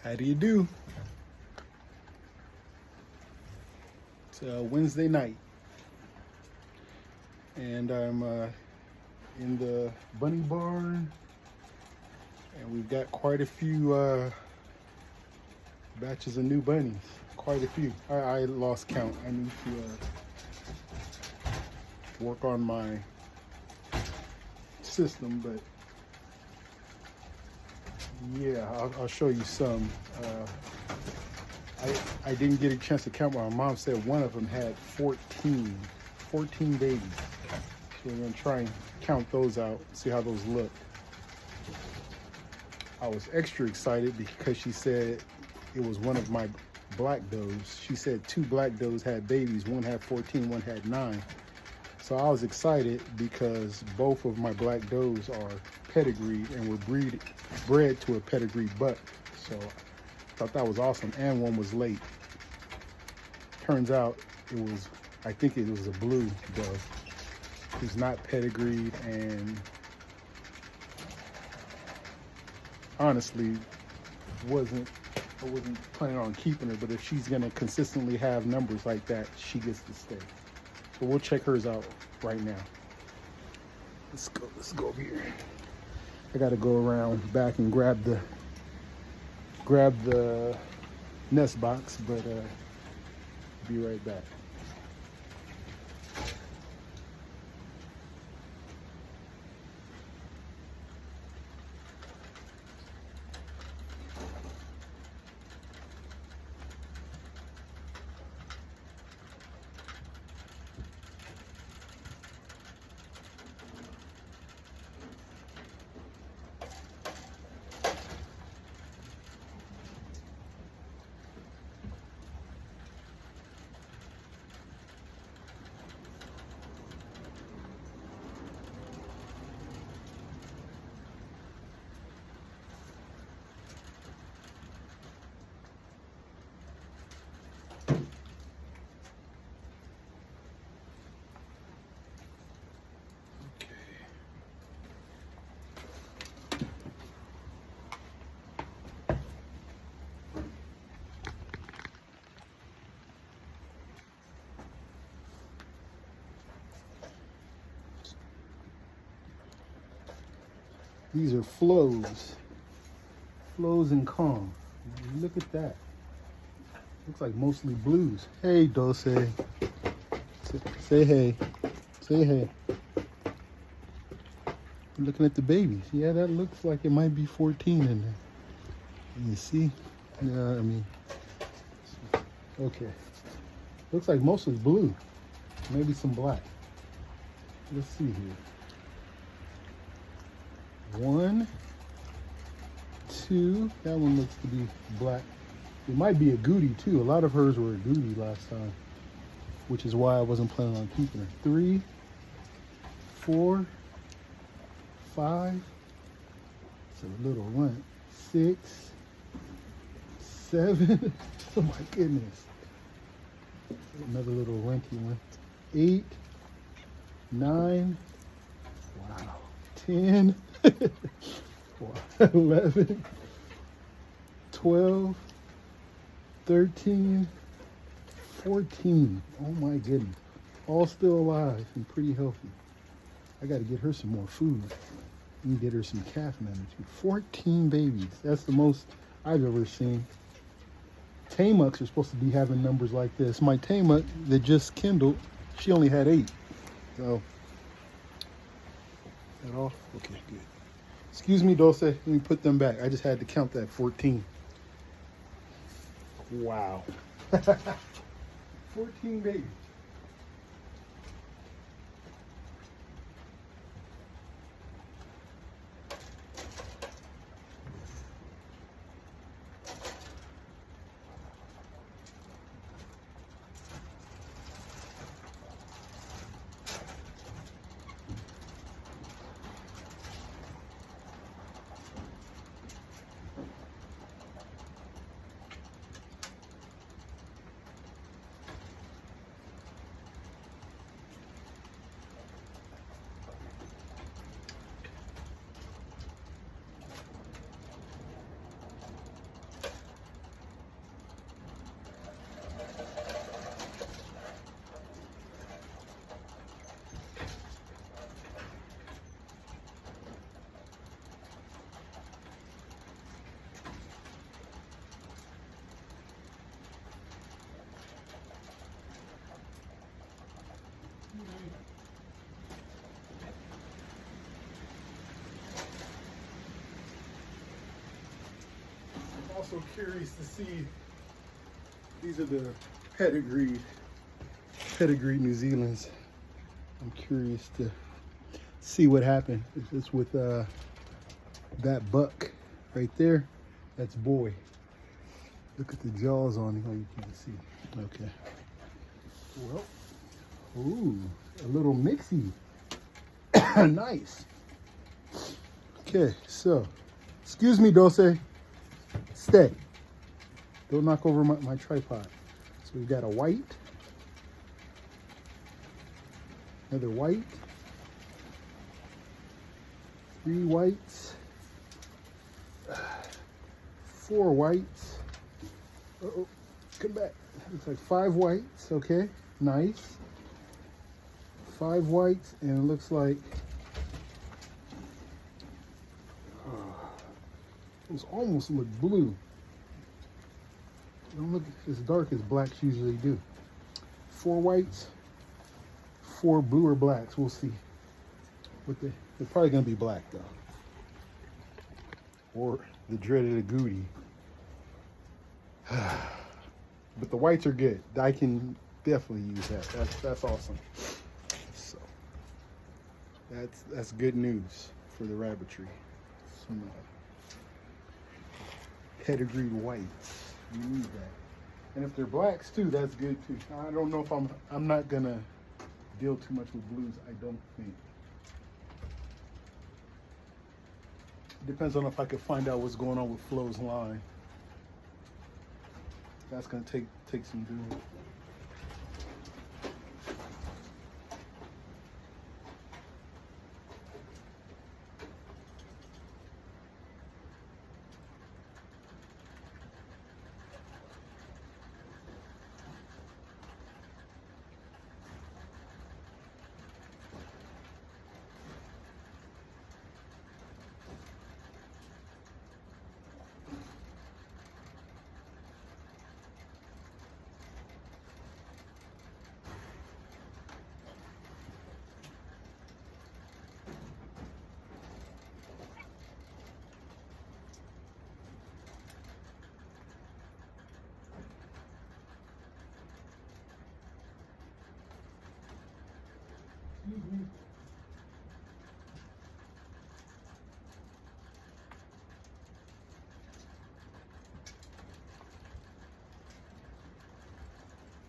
How do you do? It's Wednesday night, and I'm in the bunny barn, and we've got quite a few batches of new bunnies. Quite a few. I lost count. I need to work on my system, but yeah, I'll show you some. I didn't get a chance to count. My mom said one of them had 14 babies. So we're gonna try and count those out, see how those look. I was extra excited because she said it was one of my black does. She said 2 black does had babies. One had 14, one had 9. So I was excited because both of my black does are pedigreed and were bred to a pedigreed buck. So I thought that was awesome. And one was late. Turns out I think it was a blue dove. Who's not pedigreed, and honestly I wasn't planning on keeping her, but if she's gonna consistently have numbers like that, she gets to stay. So we'll check hers out right now. Let's go over here. I gotta go around back and grab the nest box, but be right back. These are flows and calm. Look at that. Looks like mostly blues. Hey, Dulce. Say hey. Say hey. I'm looking at the babies. Yeah, that looks like it might be 14 in there. You see? Yeah, I mean, okay. Looks like mostly blue. Maybe some black. Let's see here. 1, 2, that one looks to be black. It might be a goody too. A lot of hers were a goody last time, which is why I wasn't planning on keeping her. 3, 4, 5, it's a little one. 6, 7, oh my goodness. Another little runky one. 8, 9, wow, 10, 11, 12, 13, 14. Oh my goodness. All still alive and pretty healthy. I got to get her some more food and get her some calf management. 14 babies. That's the most I've ever seen. Tamucks are supposed to be having numbers like this. My Tamuck that just kindled, she only had 8. So, that all? Okay, good. Excuse me, Dulce. Let me put them back. I just had to count that 14. Wow. 14 babies. Also curious to see, these are the pedigreed New Zealands. I'm curious to see what happened. It's with that buck right there. That's boy. Look at the jaws on him. Oh, you can't see. Okay. Well, ooh, a little mixy. Nice. Okay, so, excuse me, Dulce. Stay. Don't knock over my tripod. So we've got a white, another white, 3 whites, 4 whites. Uh-oh, come back. Looks like 5 whites. Okay, nice. 5 whites, and it looks like those almost look blue. They don't look as dark as blacks usually do. 4 whites, 4 blue or blacks. We'll see. They're probably gonna be black though, or the dreaded agouti. But the whites are good. I can definitely use that. That's awesome. So that's good news for the rabbitry. Some pedigreed whites. You need that. And if they're blacks too, that's good too. I don't know if I'm not gonna deal too much with blues, I don't think. It depends on if I can find out what's going on with Flo's line. That's gonna take some doing. Mm-hmm.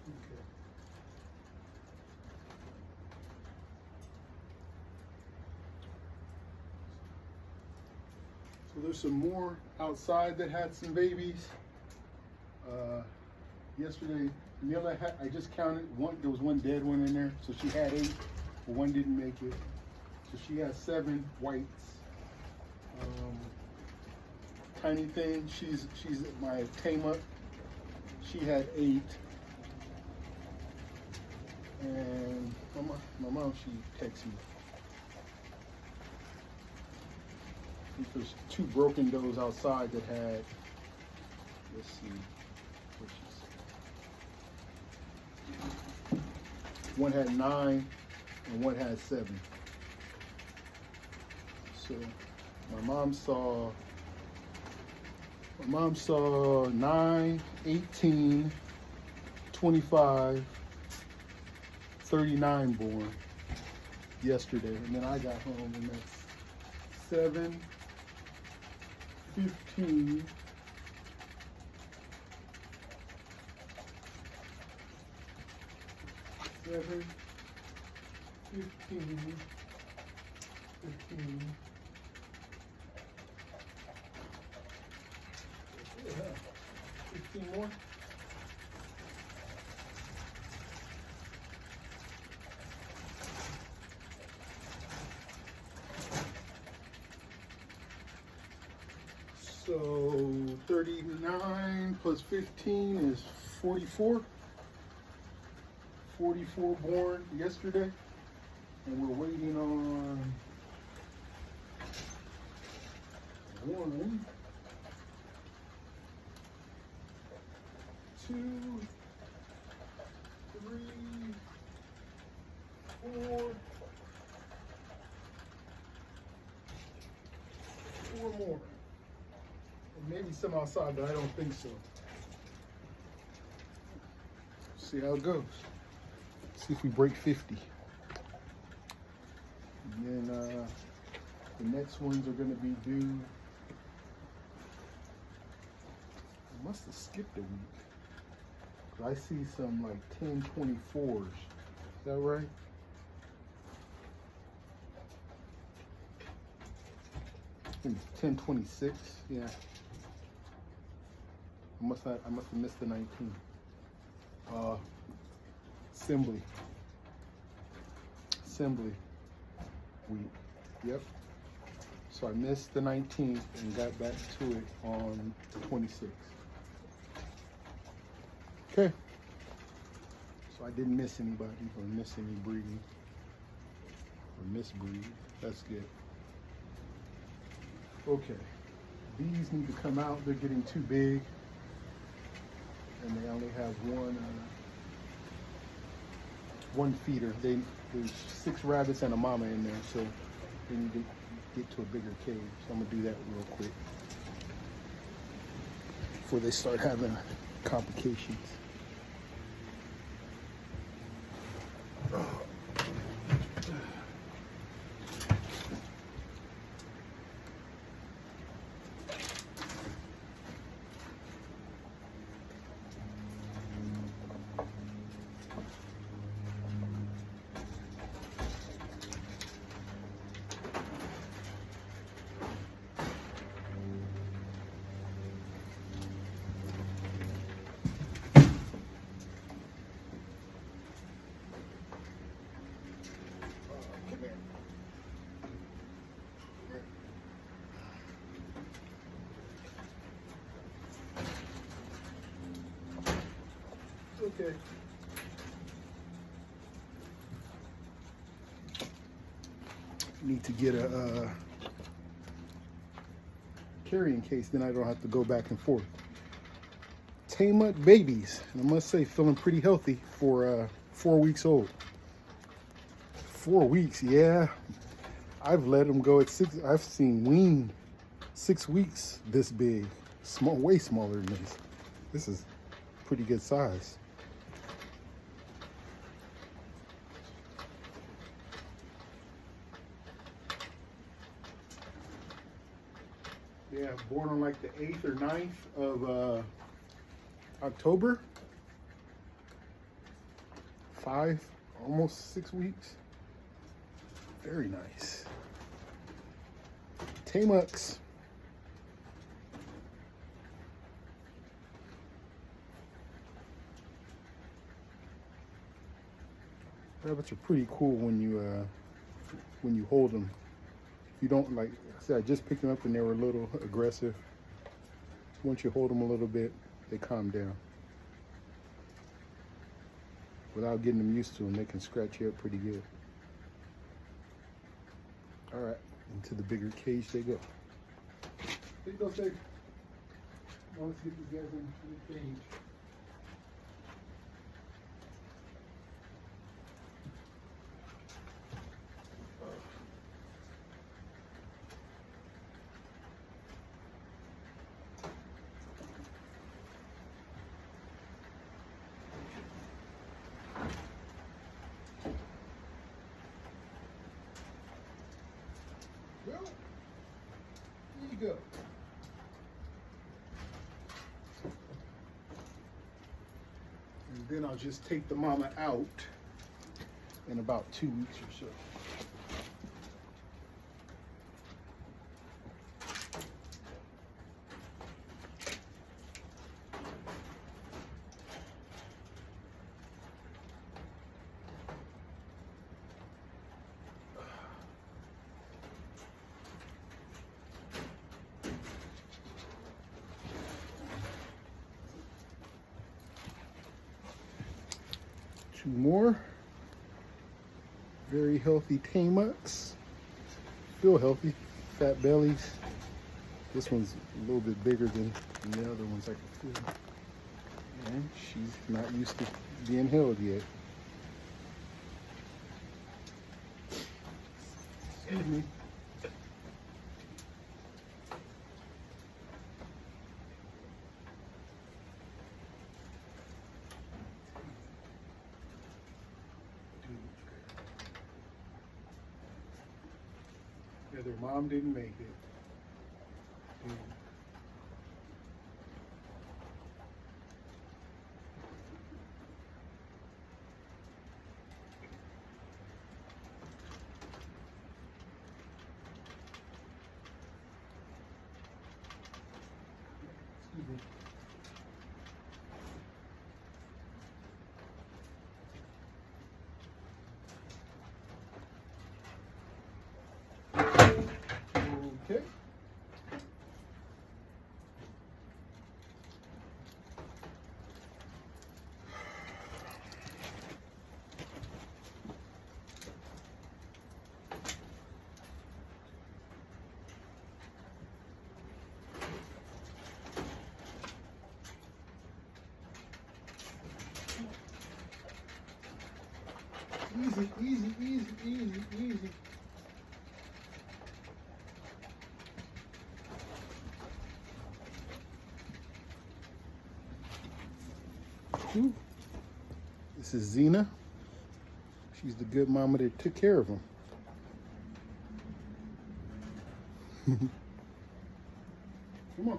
Okay. So there's some more outside that had some babies. Yesterday, Mila had, I just counted one. There was one dead one in there, so she had 8, but one didn't make it. So she has 7 whites. Tiny thing, she's my tame up. She had 8, and my mom, she texted me. I think there's 2 broken does outside that had. Let's see. One had 9 and one had 7. So my mom saw 9, 18, 25, 39 born yesterday, and then I got home and that's 7, 15, 7, 15, 15. Yeah, 15 more. So 39 plus 15 is 44. 44 born yesterday, and we're waiting on 1, 2, 3, 4, 4 more. Maybe some outside, but I don't think so. See how it goes. See if we break 50. And then the next ones are going to be due. I must have skipped a week. I see some like 1024s. Is that right? I think it's 1026. Yeah. I must have missed the 19. Assembly week. Yep. So I missed the 19th and got back to it on the 26th. Okay. So I didn't miss anybody or miss any breeding or misbreed. That's good. Okay. These need to come out. They're getting too big. And they only have one feeder. There's 6 rabbits and a mama in there, so they need to get to a bigger cage. So I'm gonna do that real quick before they start having complications. Okay. Need to get a carrying case, then I don't have to go back and forth. Tame up babies, and I must say, feeling pretty healthy for 4 weeks old. 4 weeks, yeah. I've let them go at 6. I've seen weaned 6 weeks this big, small, way smaller than this. This is pretty good size. Yeah, born on like the 8th or 9th of October. 5, almost 6 weeks. Very nice. Tamuks. Rabbits are pretty cool when you hold them. You don't, like I said, I just picked them up and they were a little aggressive. Once you hold them a little bit, they calm down. Without getting them used to them, they can scratch you up pretty good. All right, into the bigger cage they go. Here you go, Sig. Now let's get these guys in the cage. Well, there you go. And then I'll just take the mama out in about 2 weeks or so. 2 more. Very healthy Tamuks. Feel healthy. Fat bellies. This one's a little bit bigger than the other ones I can feel. And she's not used to being held yet. Excuse me. Their mom didn't make it. And excuse me. Okay. Easy, easy, easy, easy, easy. This is Zena. She's the good mama that took care of him. Come on.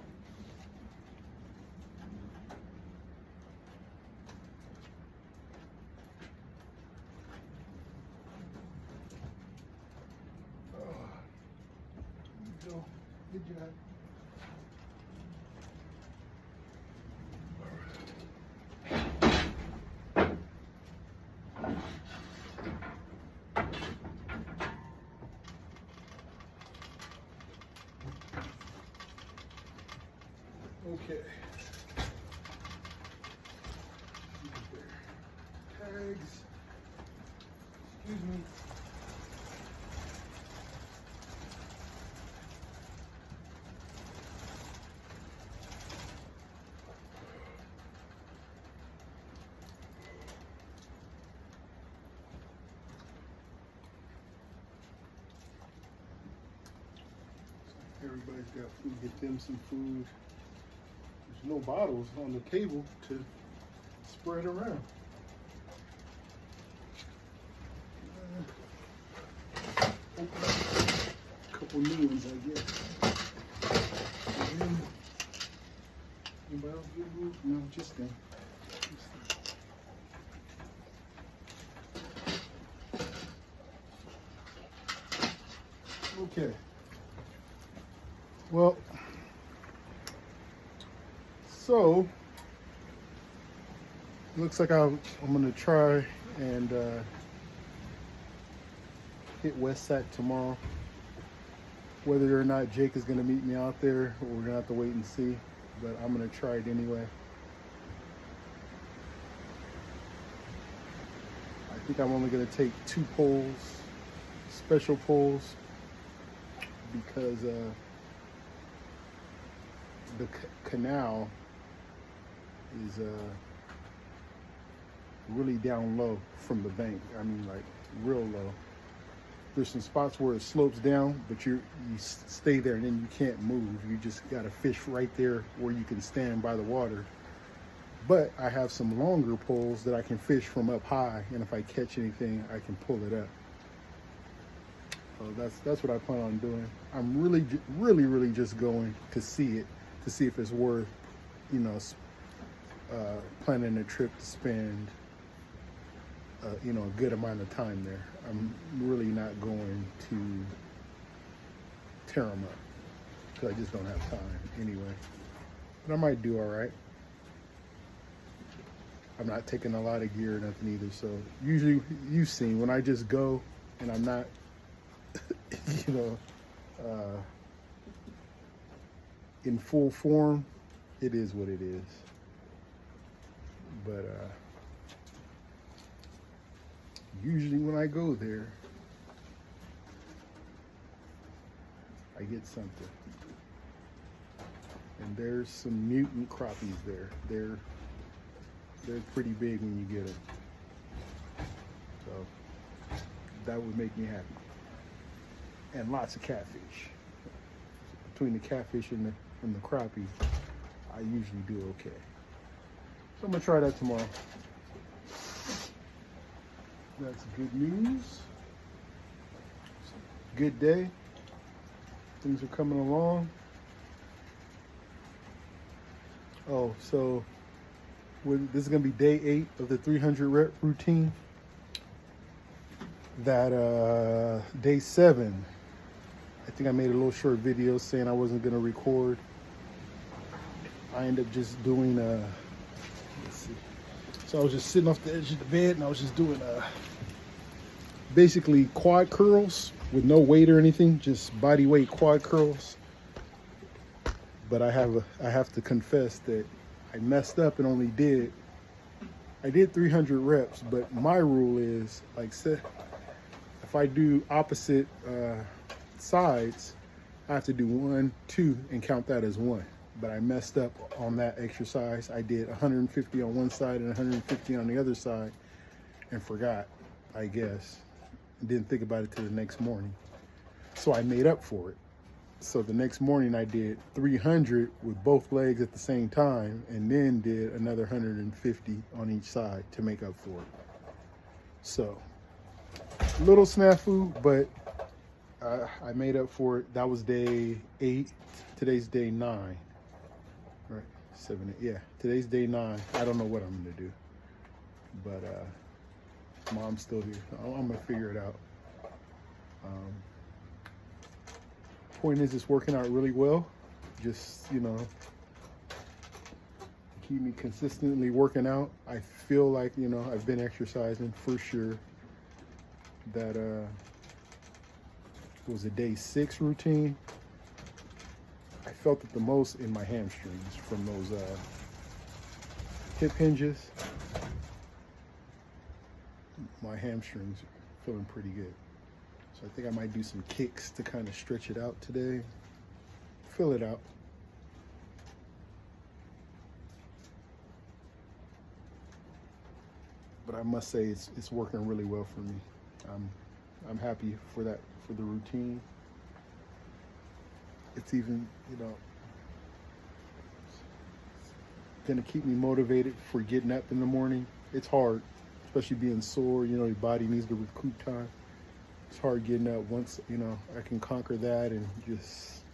Go. Good job. Okay. Tags. Excuse me. Everybody's got food. Get them some food. There's no bottles on the table to spread around. Open up a couple new ones, I guess. Anybody else get moved? No, just them. Okay. Well, so looks like I'm gonna try and hit West Sac tomorrow. Whether or not Jake is gonna meet me out there, we're gonna have to wait and see. But I'm gonna try it anyway. I think I'm only gonna take 2 poles, special poles, because the canal is really down low from the bank. I mean, like real low. There's some spots where it slopes down, but you stay there and then you can't move. You just gotta fish right there where you can stand by the water. But I have some longer poles that I can fish from up high, and if I catch anything, I can pull it up. So that's what I plan on doing. I'm really just going to see it, to see if it's worth, you know, planning a trip to spend, you know, a good amount of time there. I'm really not going to tear them up because I just don't have time anyway. But I might do all right. I'm not taking a lot of gear or nothing either. So usually you've seen when I just go and I'm not, you know, in full form, it is what it is. But usually when I go there, I get something. And there's some mutant crappies there. They're pretty big when you get them. So that would make me happy. And lots of catfish. Between the catfish and the crappie, I usually do okay. So I'm gonna try that tomorrow. That's good news. Good day. Things are coming along. Oh, so this is gonna be day 8 of the 300 rep routine. That day 7, I think I made a little short video saying I wasn't gonna record. I ended up just doing let's see. So I was just sitting off the edge of the bed and I was just doing basically quad curls with no weight or anything, just body weight quad curls. But I have to confess that I messed up and I did 300 reps, but my rule is, like said, if I do opposite sides, I have to do 1, 2 and count that as 1. But I messed up on that exercise. I did 150 on one side and 150 on the other side and forgot, I guess. Didn't think about it till the next morning. So I made up for it. So the next morning I did 300 with both legs at the same time and then did another 150 on each side to make up for it. So, little snafu, but I made up for it. That was day 8. Today's day 9. Right, 7, 8. Yeah, today's day 9. I don't know what I'm gonna do, but Mom's still here. I'm gonna figure it out. Point is, it's working out really well. Just, you know, keep me consistently working out. I feel like, you know, I've been exercising for sure. That was a day 6 routine. I felt it the most in my hamstrings from those hip hinges. My hamstrings are feeling pretty good. So I think I might do some kicks to kind of stretch it out today. Fill it out. But I must say it's working really well for me. I'm happy for that, for the routine. It's even, you know, gonna keep me motivated for getting up in the morning. It's hard, especially being sore, you know, your body needs to recoup time. It's hard getting up. Once, you know, I can conquer that and just,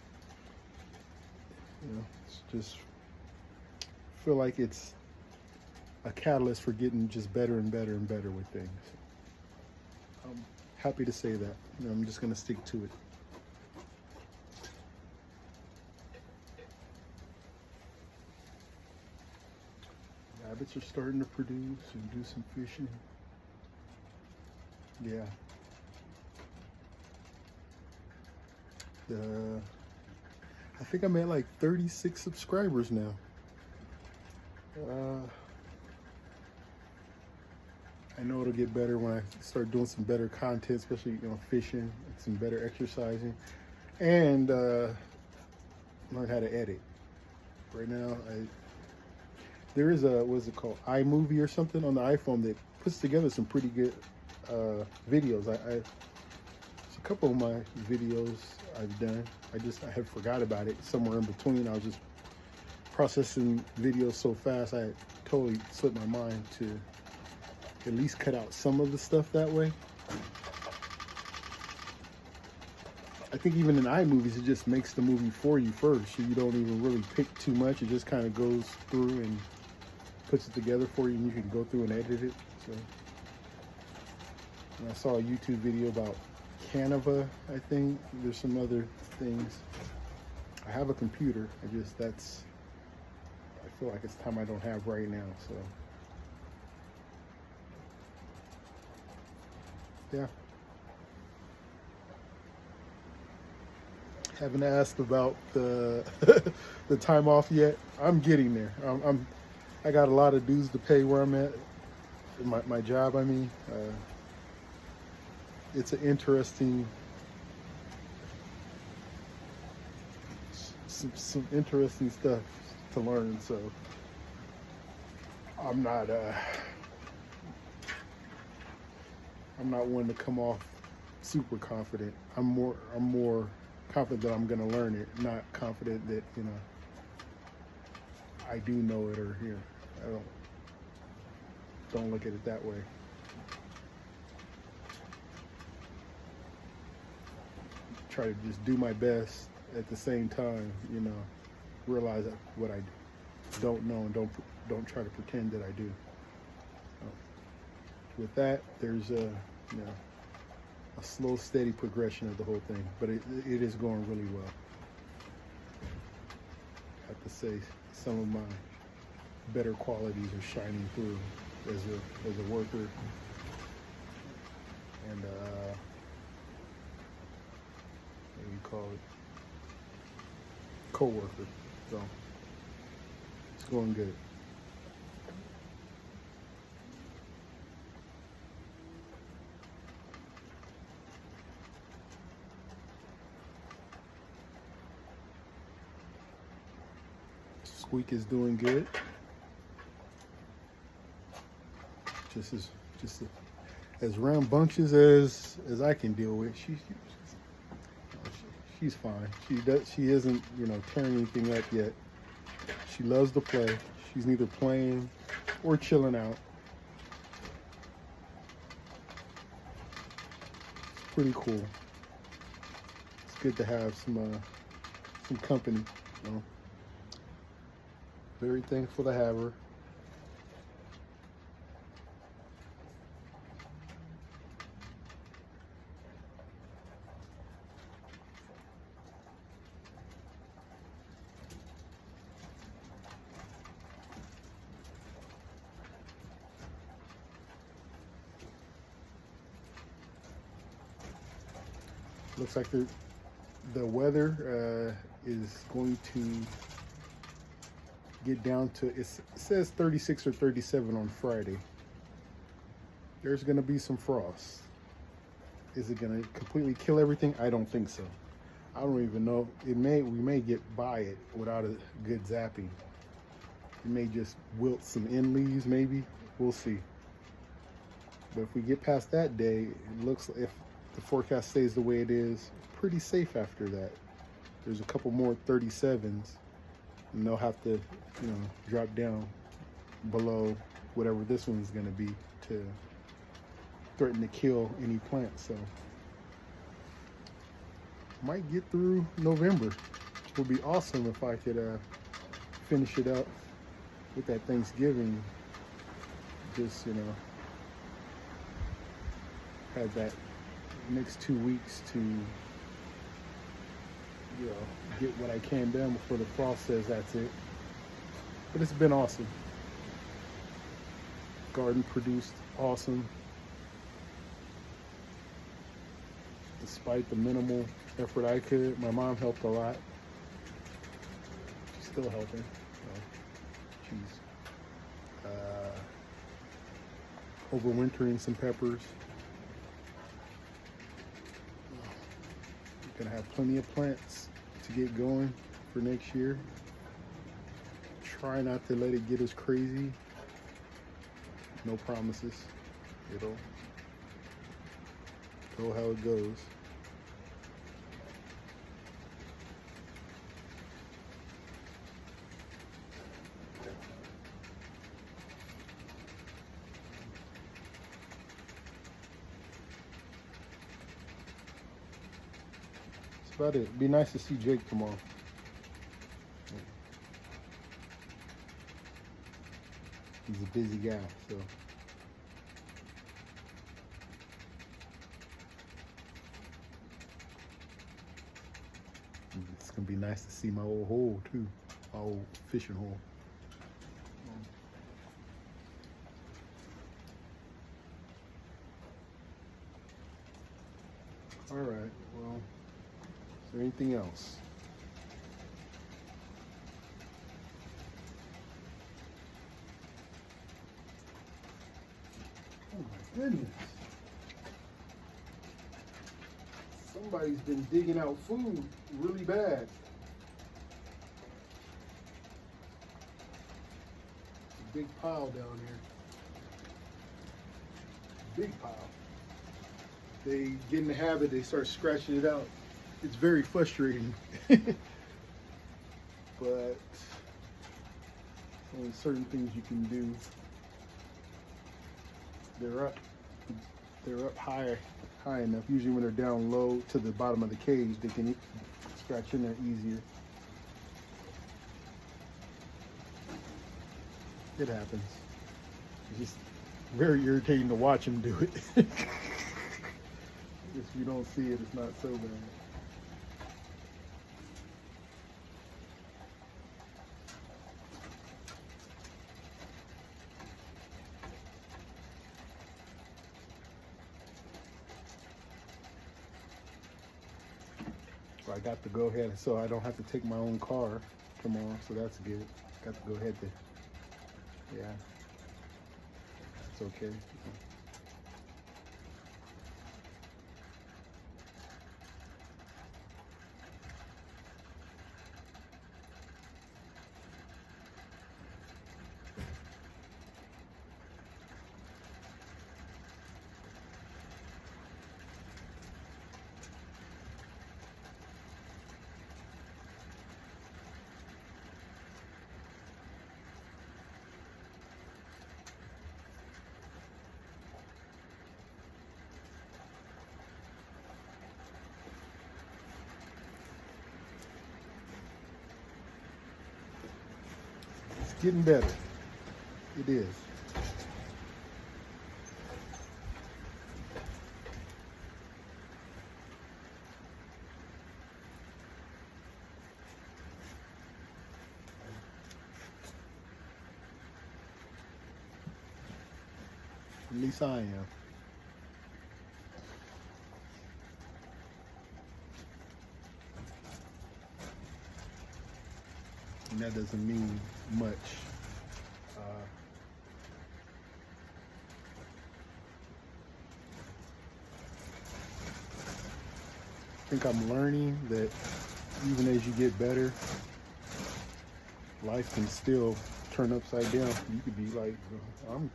you know, just feel like it's a catalyst for getting just better and better and better with things. I'm happy to say that. You know, I'm just gonna stick to it. Rabbits are starting to produce and do some fishing. Yeah. I think I'm at like 36 subscribers now. I know it'll get better when I start doing some better content, especially, you know, fishing and some better exercising, and learn how to edit. Right now, there is a, what is it called, iMovie or something on the iPhone that puts together some pretty good videos. There's a couple of my videos I've done. I had forgot about it somewhere in between. I was just processing videos so fast, I totally slipped my mind to at least cut out some of the stuff that way. I think even in iMovies, it just makes the movie for you first, so you don't even really pick too much. It just kind of goes through and puts it together for you, and you can go through and edit it. So, and I saw a YouTube video about Canva, I think. There's some other things. I have a computer. I feel like it's time I don't have right now, so. Yeah. Haven't asked about the the time off yet. I'm getting there. I got a lot of dues to pay where I'm at. My job, I mean. It's an interesting, some interesting stuff to learn. So I'm not one to come off super confident. I'm more confident that I'm gonna learn it, not confident that, you know, I do know it, or here. I don't look at it that way. Try to just do my best at the same time, realize what I don't know and don't try to pretend that I do. With that, there's a slow, steady progression of the whole thing, but it is going really well. I have to say, some of my better qualities are shining through as a worker and what do you call it? Co-worker. So it's going good. Squeak is doing good. Just as rambunctious as I can deal with. She's fine. She isn't tearing anything up yet. She loves to play. She's neither playing or chilling out. It's pretty cool. It's good to have some company. Very thankful to have her. Looks like the weather is going to get down to, it says 36 or 37 on Friday. There's going to be some frost. Is it going to completely kill everything? I don't think so. I don't even know. We may get by it without a good zapping. It may just wilt some end leaves, maybe. We'll see. But if we get past that day, it looks like, if the forecast stays the way it is, pretty safe after that. There's a couple more 37s, and they'll have to, drop down below whatever this one's going to be to threaten to kill any plants. So might get through November. It would be awesome if I could finish it up with that Thanksgiving. Just have that next 2 weeks to get what I can done before the frost says that's it. But it's been awesome. Garden produced awesome. Despite the minimal effort I could, my mom helped a lot. She's still helping. She's overwintering some peppers. We're gonna have plenty of plants to get going for next year. Try not to let it get us crazy. No promises. It'll go how it goes. That's about it. It'd be nice to see Jake tomorrow. He's a busy guy, so. It's gonna be nice to see my old hole too, my old fishing hole. All right, well, is there anything else? Oh my goodness. Somebody's been digging out food really bad. A big pile down here. Big pile. They get in the habit, they start scratching it out. It's very frustrating. But only certain things you can do. They're up high enough. Usually when they're down low to the bottom of the cage, they can scratch in there easier. It happens. It's just very irritating to watch him do it. If you don't see it, it's not so bad. So I got to go ahead, so I don't have to take my own car tomorrow, so that's good. Got to go ahead to, yeah, it's okay. It's getting better. It is. At least I am. And that doesn't mean much. I think I'm learning that even as you get better, life can still turn upside down. You could be like, I'm,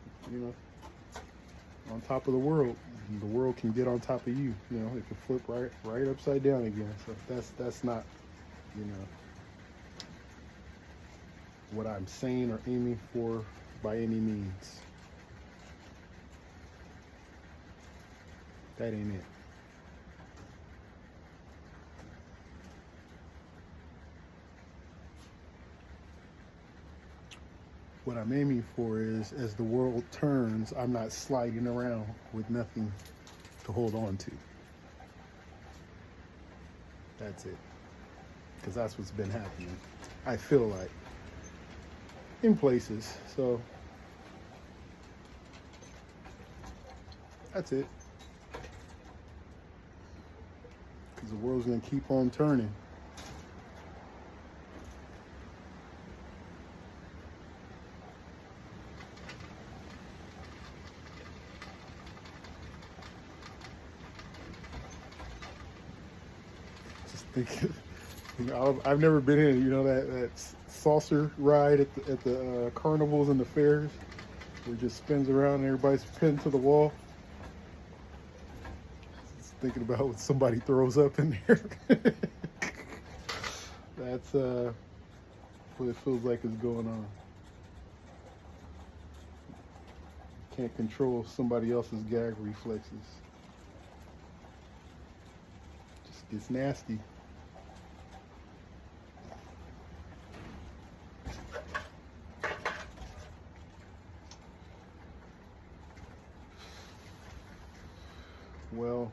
on top of the world. The world can get on top of you. It can flip right upside down again. So that's not, what I'm saying or aiming for by any means. That ain't it. What I'm aiming for is, as the world turns, I'm not sliding around with nothing to hold on to. That's it. Because that's what's been happening, I feel like, in places. So that's it. Because the world's going to keep on turning. I've never been in, that saucer ride at the carnivals and the fairs, where it just spins around and everybody's pinned to the wall. Just thinking about what somebody throws up in there. That's what it feels like is going on. Can't control somebody else's gag reflexes. Just gets nasty. Well,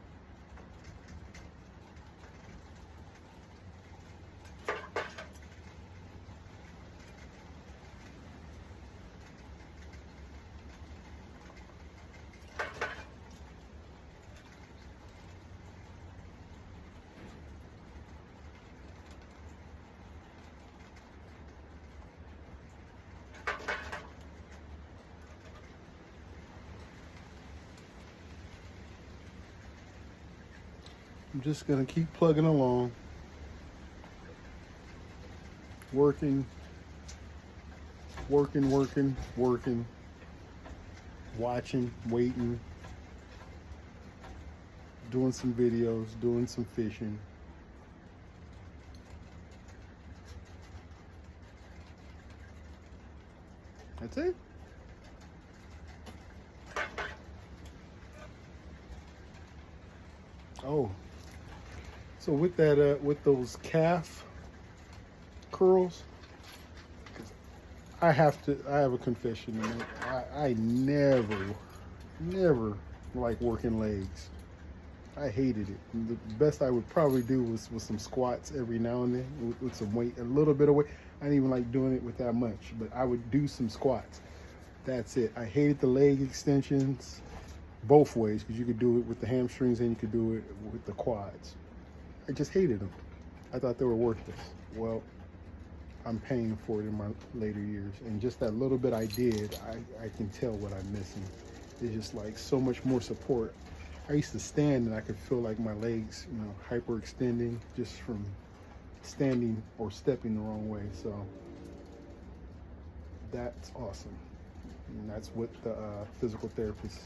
I'm just going to keep plugging along, working, watching, waiting, doing some videos, doing some fishing. That's it. Oh, So with that, with those calf curls, I have a confession to make. I never like working legs. I hated it. And the best I would probably do was some squats every now and then with some weight, a little bit of weight. I didn't even like doing it with that much, but I would do some squats. That's it. I hated the leg extensions both ways, because you could do it with the hamstrings and you could do it with the quads. I just hated them. I thought they were worthless. Well, I'm paying for it in my later years, and just that little bit I did, I can tell what I'm missing. It's just like so much more support. I used to stand and I could feel like my legs, hyperextending just from standing or stepping the wrong way. So that's awesome. And that's what the physical therapist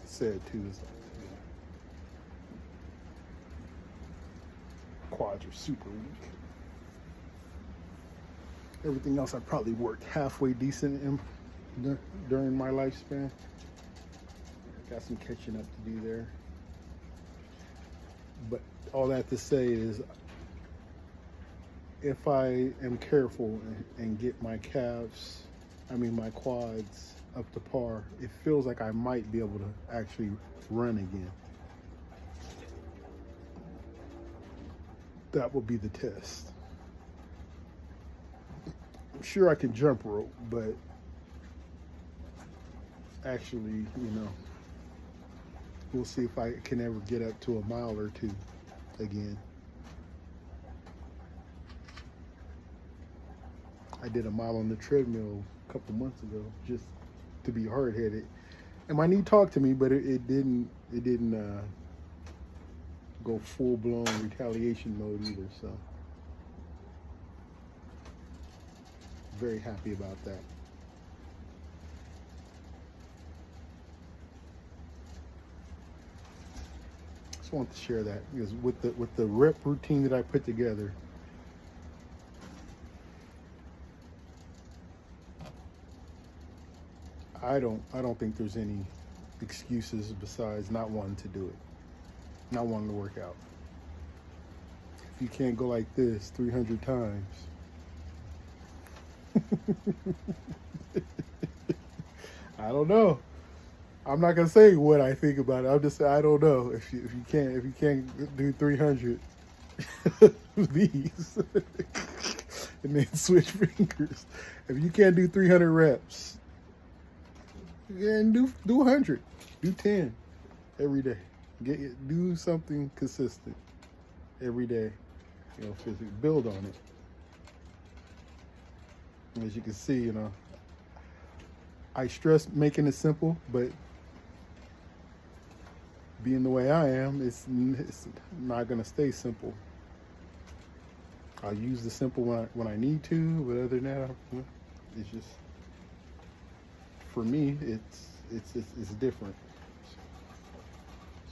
said too. Is quads are super weak. Everything else I probably worked halfway decent in during my lifespan. Got some catching up to do there. But all that to say is, if I am careful and get my my quads up to par, it feels like I might be able to actually run again. That will be the test. I'm sure I can jump rope, but actually, we'll see if I can ever get up to a mile or two again. I did a mile on the treadmill a couple months ago just to be hard-headed, and my knee talked to me, but it didn't go full-blown retaliation mode either. So very happy about that. Just want to share that, because with the rep routine that I put together, I don't think there's any excuses besides not wanting to do it, not wanting to work out. If you can't go like this 300 times, I don't know. I'm not gonna say what I think about it. I'm just saying I don't know. If you can't do 300 of these and then switch fingers. If you can't do 300 reps, and do 100, do 10 every day. Do something consistent every day. Physically build on it. As you can see, I stress making it simple, but being the way I am, it's not gonna stay simple. I'll use the simple when I need to, but other than that, it's just, for me, it's different.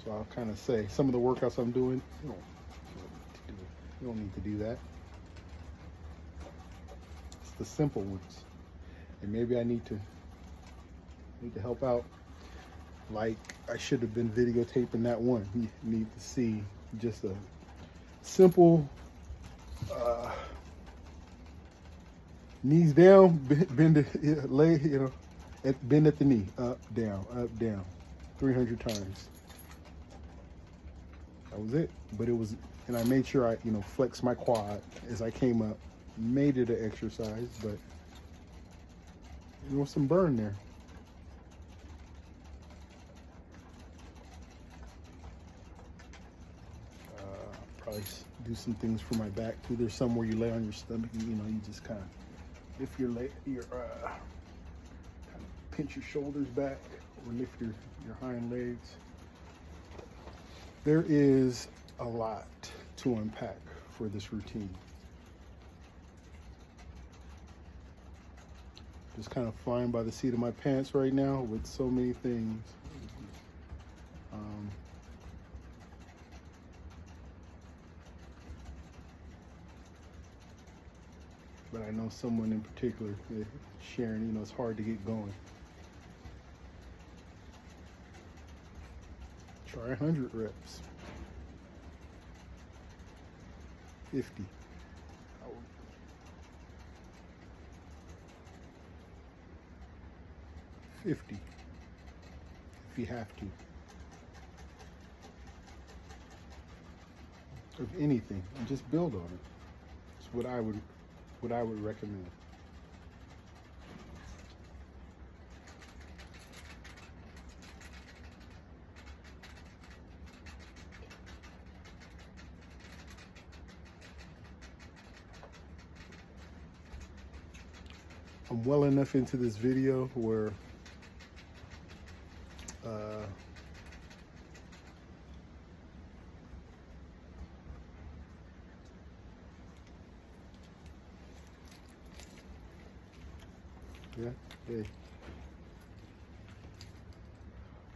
So I'll kind of say some of the workouts I'm doing, you don't need to do that. It's the simple ones, and maybe I need to help out. Like, I should have been videotaping that one. You need to see just a simple knees down, bend the leg, bend at the knee, up, down, 300 times. That was it. But and I made sure I, flexed my quad as I came up. Made it an exercise, but there was some burn there. Probably do some things for my back too. There's some where you lay on your stomach and you just kind of lift your kind of pinch your shoulders back, or lift your hind legs. There is a lot to unpack for this routine. Just kind of flying by the seat of my pants right now with so many things. But I know someone in particular, sharing, it's hard to get going. Try 100 reps. 50. 50. If you have to. Of anything, and just build on it. It's what I would recommend. I'm well enough into this video where yeah, hey.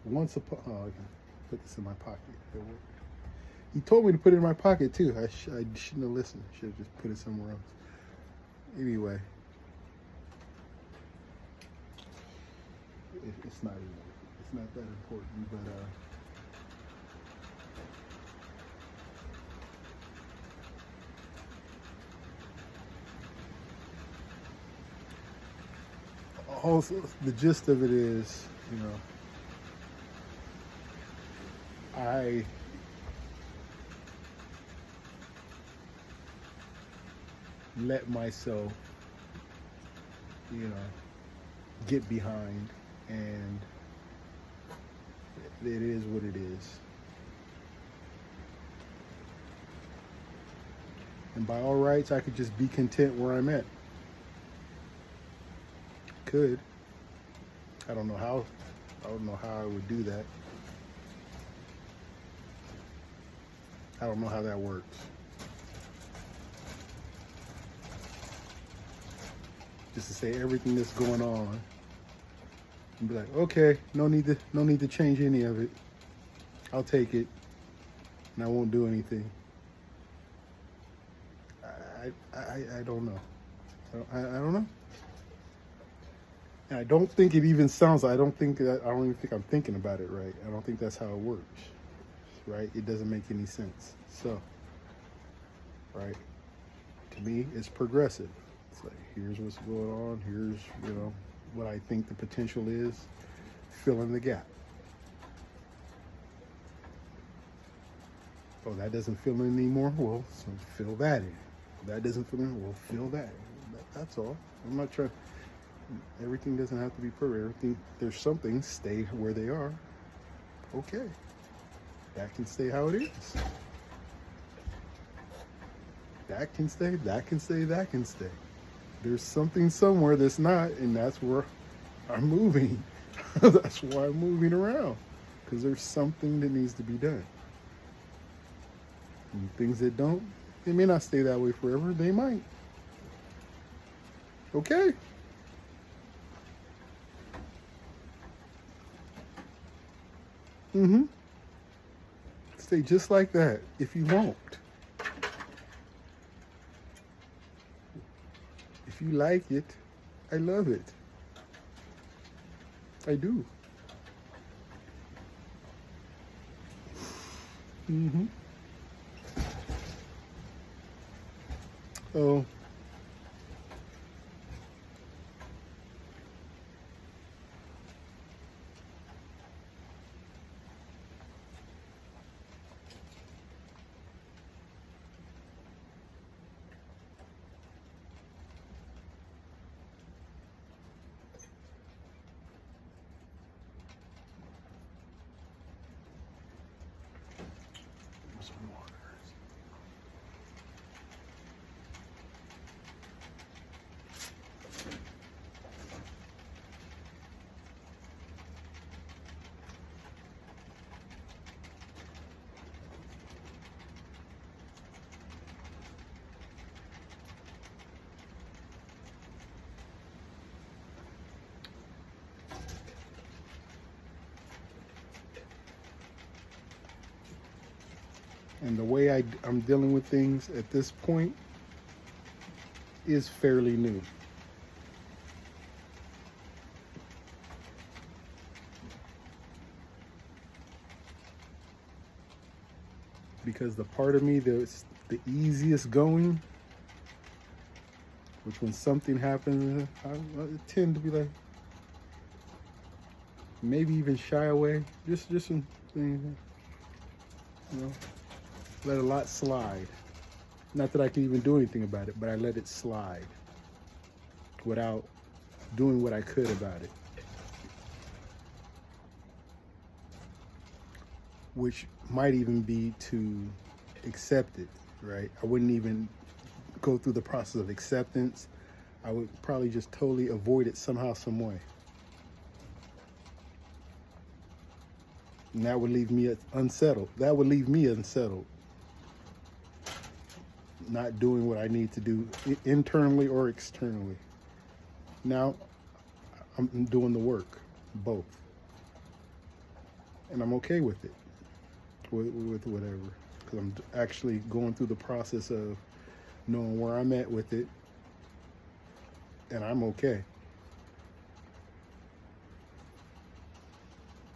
Once upon, oh, I can put this in my pocket. He told me to put it in my pocket too. I shouldn't have listened. I should have just put it somewhere else. Anyway, it's not that important, but also the gist of it is, you know, I let myself, you know, get behind, and it is what it is. And by all rights, I could just be content where I'm at. Could. I don't know how. I don't know how I would do that. I don't know how that works. Just to say everything that's going on and be like, okay, no need to change any of it. I'll take it, and I won't do anything. I don't know. I don't know. And I don't think it even sounds. I don't even think I'm thinking about it right. I don't think that's how it works. Right? It doesn't make any sense. So, right? To me, it's progressive. It's like, here's what's going on. Here's, you know, what I think the potential is. Fill in the gap. Oh, that doesn't fill in anymore? Well, so fill that in. That doesn't fill in? Well, fill that in. That's all. I'm not trying. Everything doesn't have to be perfect. Everything, there's some things stay where they are. Okay. That can stay how it is. That can stay, that can stay, that can stay. There's something somewhere that's not, and that's where I'm moving. That's why I'm moving around. Because there's something that needs to be done. And things that don't, they may not stay that way forever. They might. Okay. Mm-hmm. Stay just like that if you won't. If you like it, I love it. I do. Mm-hmm. Oh. Some water. And the way I'm dealing with things at this point is fairly new. Because the part of me that the easiest going, which when something happens, I tend to be like, maybe even shy away. Just some things, you know, let a lot slide. Not that I can even do anything about it, but I let it slide without doing what I could about it. Which might even be to accept it, right? I wouldn't even go through the process of acceptance. I would probably just totally avoid it somehow, some way. And that would leave me unsettled. That would leave me unsettled. Not doing what I need to do internally or externally. Now, I'm doing the work, both. And I'm okay with it, with whatever. Because I'm actually going through the process of knowing where I'm at with it. And I'm okay.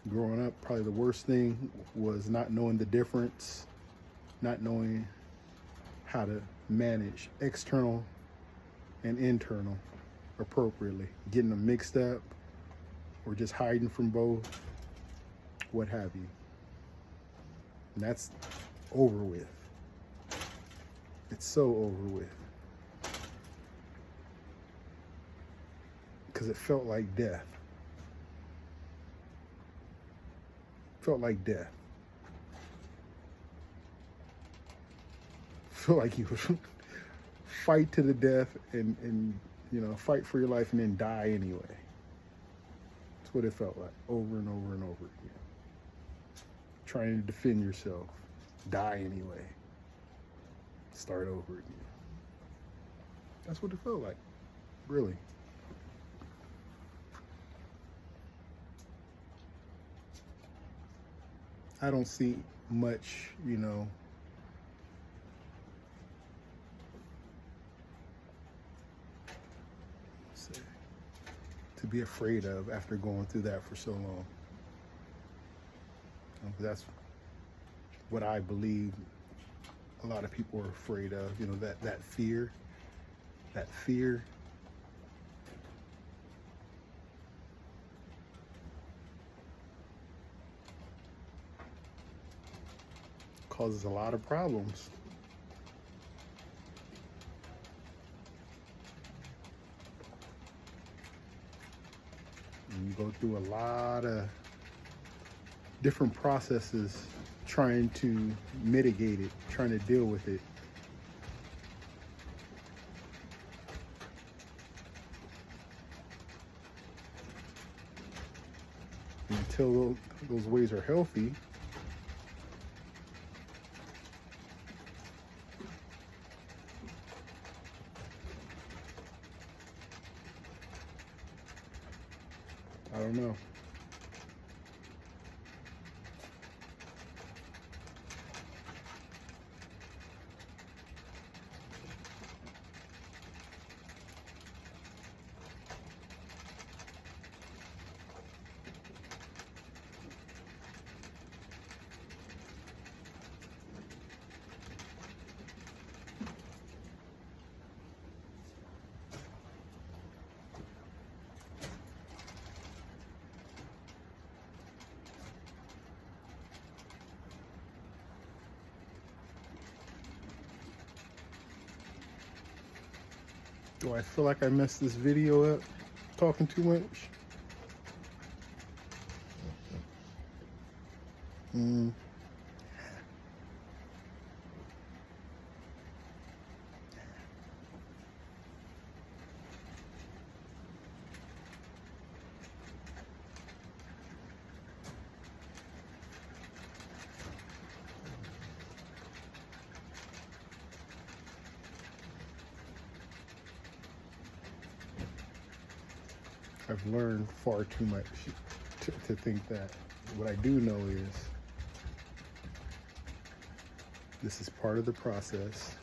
Growing up, probably the worst thing was not knowing the difference, not knowing how to manage external and internal appropriately, getting them mixed up or just hiding from both, what have you. And that's over with. It's so over with. Because it felt like death. Felt like death. Felt like you would fight to the death and you know, fight for your life and then die anyway. That's what it felt like, over and over and over again. Trying to defend yourself, die anyway, start over again. That's what it felt like, really. I don't see much, you know, to be afraid of after going through that for so long. That's what I believe a lot of people are afraid of, you know, that fear. Causes a lot of problems. And you go through a lot of different processes trying to mitigate it, trying to deal with it. Until those ways are healthy, I don't know. Do I feel like I messed this video up talking too much? I've learned far too much to think that. What I do know is this is part of the process.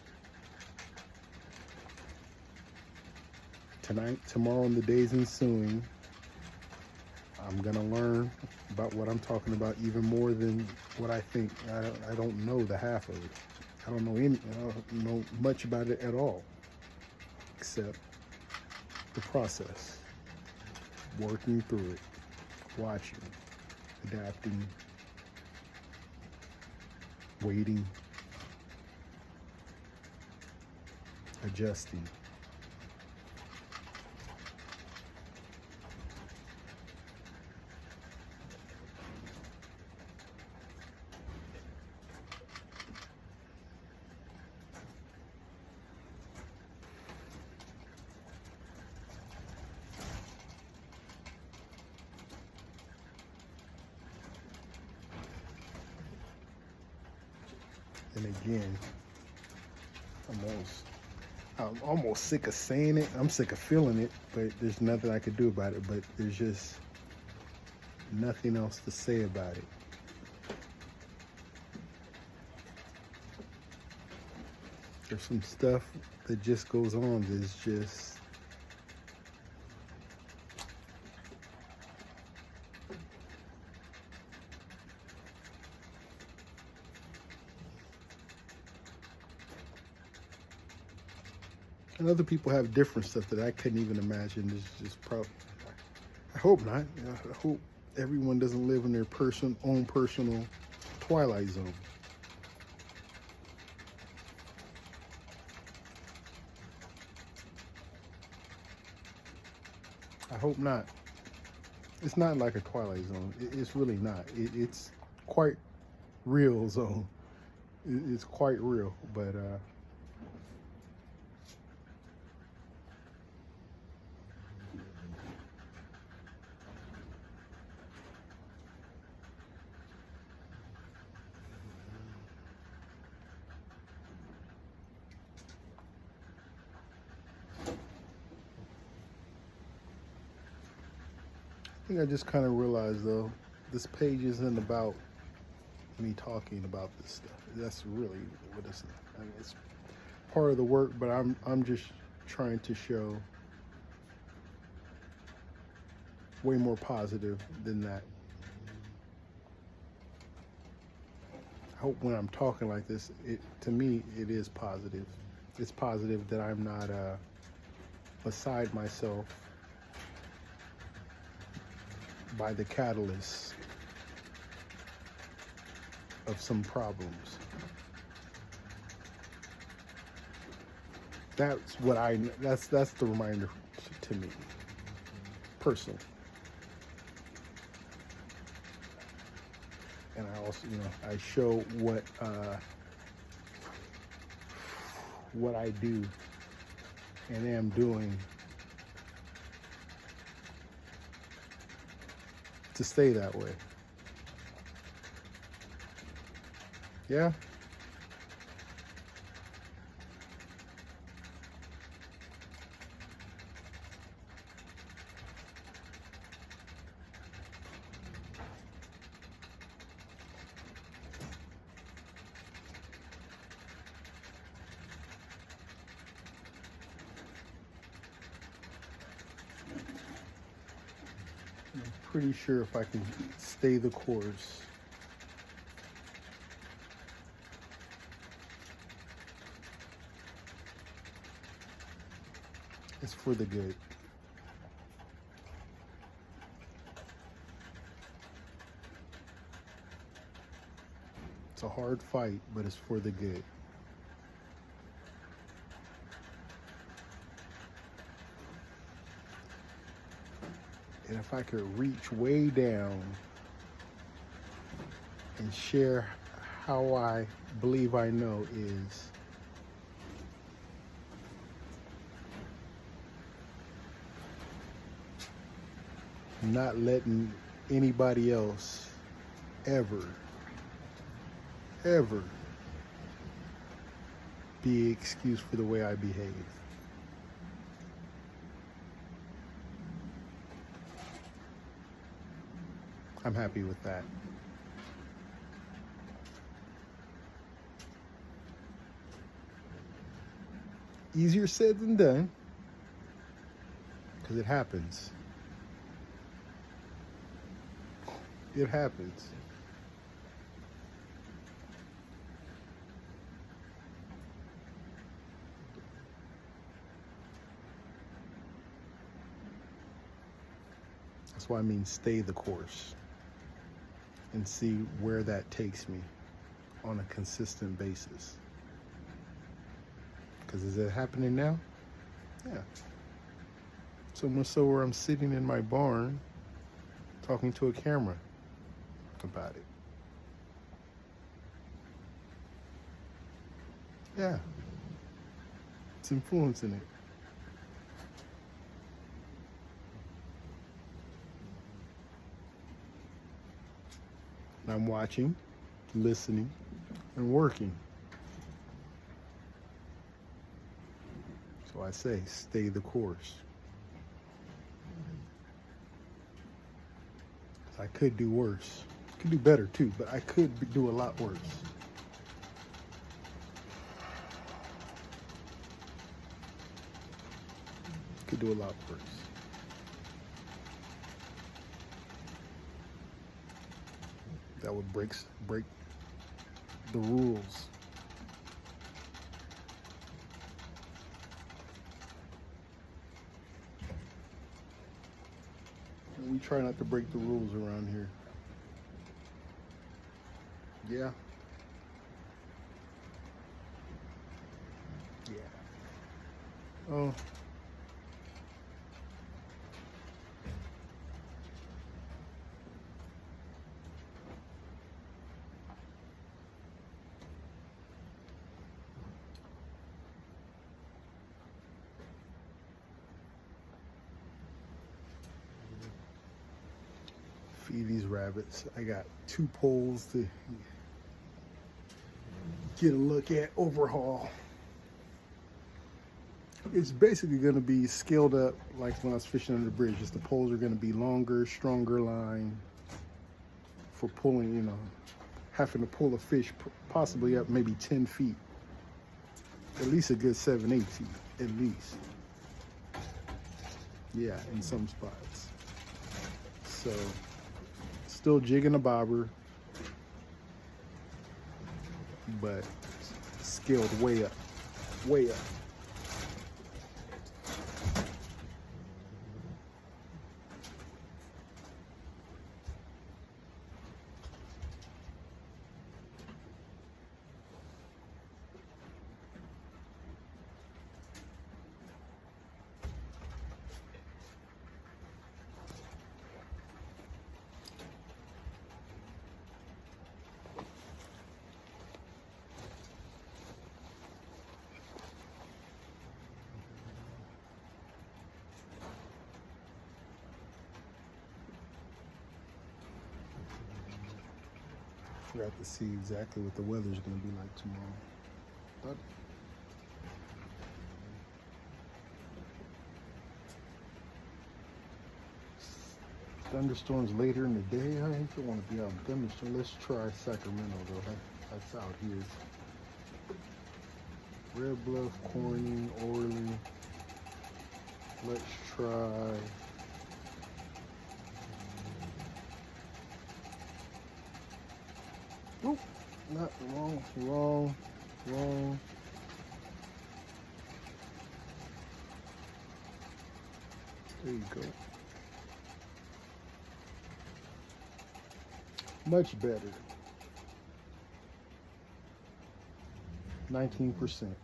Tonight, tomorrow, and the days ensuing, I'm gonna learn about what I'm talking about even more than what I think. I don't know the half of it. I don't know much about it at all, except the process, working through it, watching, adapting, waiting, adjusting. And again, I'm almost sick of saying it. I'm sick of feeling it, but there's nothing I could do about it. But there's just nothing else to say about it. There's some stuff that just goes on that's just and other people have different stuff that I couldn't even imagine. It's just probably, I hope not. I hope everyone doesn't live in their own personal twilight zone. I hope not. It's not like a twilight zone. It's really not. It's quite real zone. It's quite real, but I think I just kind of realized though, this page isn't about me talking about this stuff. That's really what it's. I mean, it's part of the work, but I'm just trying to show way more positive than that. I hope when I'm talking like this, to me it is positive. It's positive that I'm not beside myself by the catalyst of some problems. That's what that's the reminder to me, personally. And I also, I show what I do and am doing to stay that way. Yeah. I'm pretty sure if I can stay the course, it's for the good. It's a hard fight, but it's for the good. And if I could reach way down and share how I believe I know is not letting anybody else ever be an excuse for the way I behave. I'm happy with that. Easier said than done, because it happens. It happens. That's why I mean stay the course and see where that takes me on a consistent basis. Because is it happening now? Yeah. So much so where I'm sitting in my barn talking to a camera about it. Yeah. It's influencing it. And I'm watching, listening, and working. So I say, stay the course. I could do worse. Could do better too, but I could do a lot worse. Could do a lot worse. That would break the rules. And we try not to break the rules around here. Yeah. Yeah. Oh. Feed these rabbits. I got 2 poles to get a look at, overhaul. It's basically going to be scaled up like when I was fishing under the bridge. Just the poles are going to be longer, stronger line for pulling, you know, having to pull a fish possibly up maybe 10 feet. At least a good 7, 8 feet, at least. Yeah, in some spots. So, still jigging a bobber, but scaled way up, way up. Forgot to see exactly what the weather's going to be like tomorrow. But thunderstorms later in the day. I don't want to be out in thunderstorm. Let's try Sacramento though. That's out here. Red Bluff, Corning, Orly. Let's try. Oop, not wrong. There you go. Much better. 19%.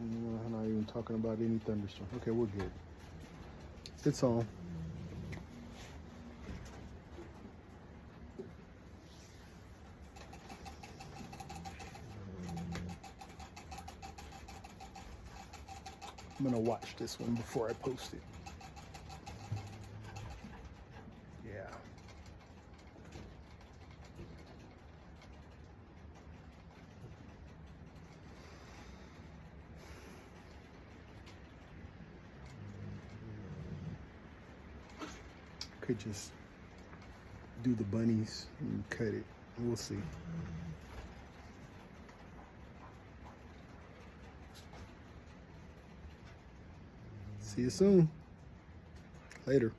I'm not even talking about any thunderstorm. Okay, we're good. It's on. I'm gonna watch this one before I post it. Yeah. Could just do the bunnies and cut it. We'll see. See you soon. Later.